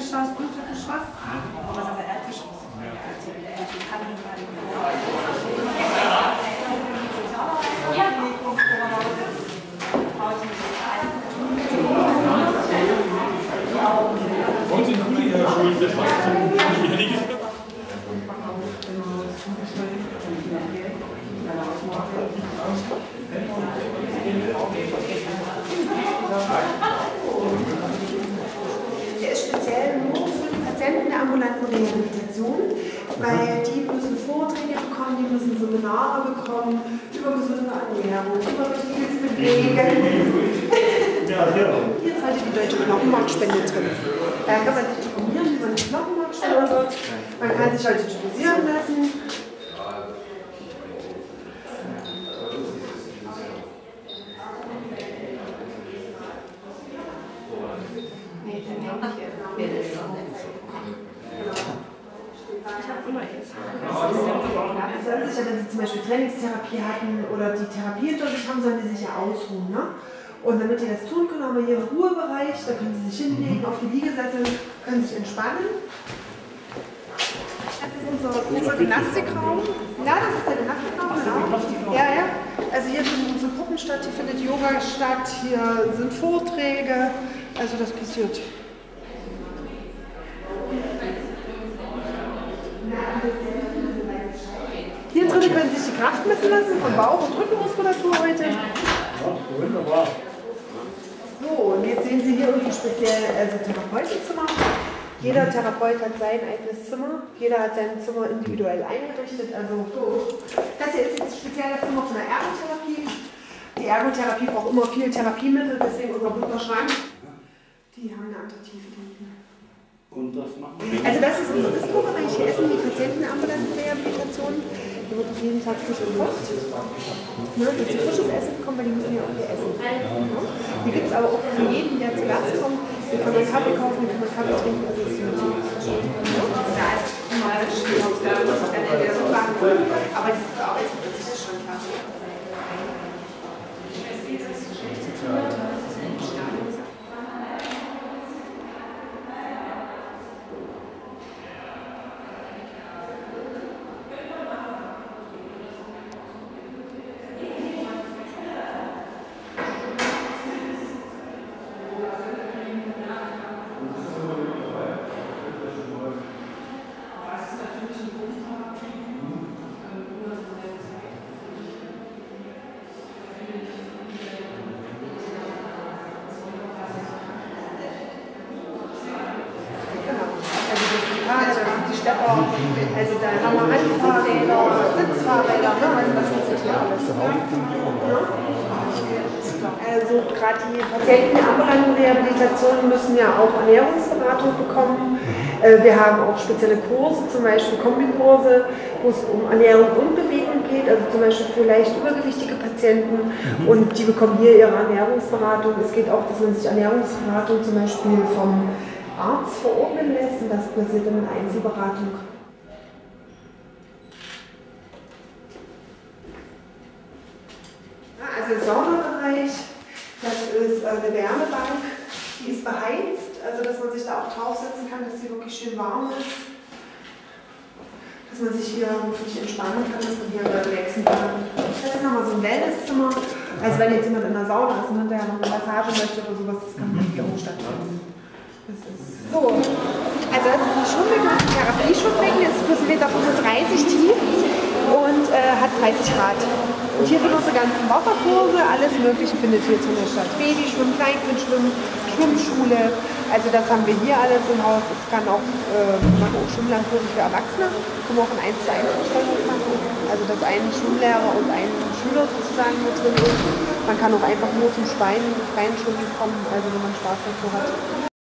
Erdgeschoss, Untergeschoss. Was ist das Erdgeschoss? Wollen Sie einen Kuli, Herr Schulz? Der Schwarz Der ist speziell nur für die Patienten der ambulanten Rehabilitation, weil die müssen Vorträge bekommen, die müssen Seminare bekommen über gesunde Ernährung, über richtiges Bewegen. Hier ist heute die deutsche Knochenmarkspende drin. Da kann man sich informieren über die Knochenmarkspende. Man kann sich heute typisieren lassen. Sollen sich ja, wenn sie zum Beispiel Trainingstherapie hatten oder die Therapie hinter sich haben, sollen die sich ja ausruhen. Ne? Und damit die das tun können, haben wir hier einen Ruhebereich, da können sie sich hinlegen auf die Liegesessel, können sich entspannen. Das ist unser Gymnastikraum. Ja, das ist der Gymnastikraum, genau. Ja, ja. Also hier findet unsere Gruppen statt, hier findet Yoga statt, hier sind Vorträge, also das passiert. Hier drin können Sie sich die Kraft messen lassen von Bauch- und Rückenmuskulatur heute. Ja, wunderbar. So, und jetzt sehen Sie hier irgendwie speziell Therapeutenzimmer. Jeder Therapeut hat sein eigenes Zimmer. Jeder hat sein Zimmer individuell eingerichtet. Also das hier ist jetzt speziell das Zimmer von der Ergotherapie. Die Ergotherapie braucht immer viel Therapiemittel, deswegen unser bunter Schrank. Die haben eine andere Tiefe. Und das machen wir. Also das ist unser Disco-Bereich. Hier essen die Patienten in der ambulanten Rehabilitation. Hier wird auf jeden Tag frisch gekocht. Ne, dass sie frisches Essen bekommen, weil die müssen ja auch hier essen. Ja. Hier gibt es aber auch für jeden, der zu Gast kommt, hier kann man Kaffee kaufen, hier kann man Kaffee trinken. Also das ist da ist immer ein Spiel, aber diese Arbeitsgruppe ist schon klasse. Die Stepper, also da haben wir Handfahrräder, Sitzfahrräder, also das ist hier alles. Also gerade die Patienten in ambulanten Rehabilitation müssen ja auch Ernährungsberatung bekommen. Wir haben auch spezielle Kurse, zum Beispiel Kombikurse, wo es um Ernährung und Bewegung geht, also zum Beispiel für leicht übergewichtige Patienten, und die bekommen hier ihre Ernährungsberatung. Es geht auch, dass man sich Ernährungsberatung zum Beispiel vom Arzt verordnen lässt, und das passiert dann in Einzelberatung. Also der Saunabereich, das ist eine Wärmebank, die ist beheizt, also dass man sich da auch draufsetzen kann, dass sie wirklich schön warm ist, dass man sich hier wirklich entspannen kann, dass man hier relaxen kann. Das ist nochmal so ein Wellnesszimmer, also wenn jetzt jemand in der Sauna ist und hinterher noch eine Massage möchte oder sowas, das kann hier auch stattfinden. So, also das ist ein Schwimmbecken, das ist ein Therapie-Schwimmbecken, das ist plus 1,35 Meter tief und hat 30 Grad. Und hier sind unsere ganzen Wasserkurse, alles Mögliche findet hier drin statt. Babyschwimmen, Kleinkindschwimmen, Schwimmschule, also das haben wir hier alles im Haus. Es kann auch, wir machen auch Schwimmlernkurse für Erwachsene, können wir auch ein 1:1 Verständnis machen, also dass ein Schwimmlehrer und ein Schüler sozusagen mit drin ist. Man kann auch einfach nur zum freien Schwimmen kommen, also wenn man Spaß dazu hat.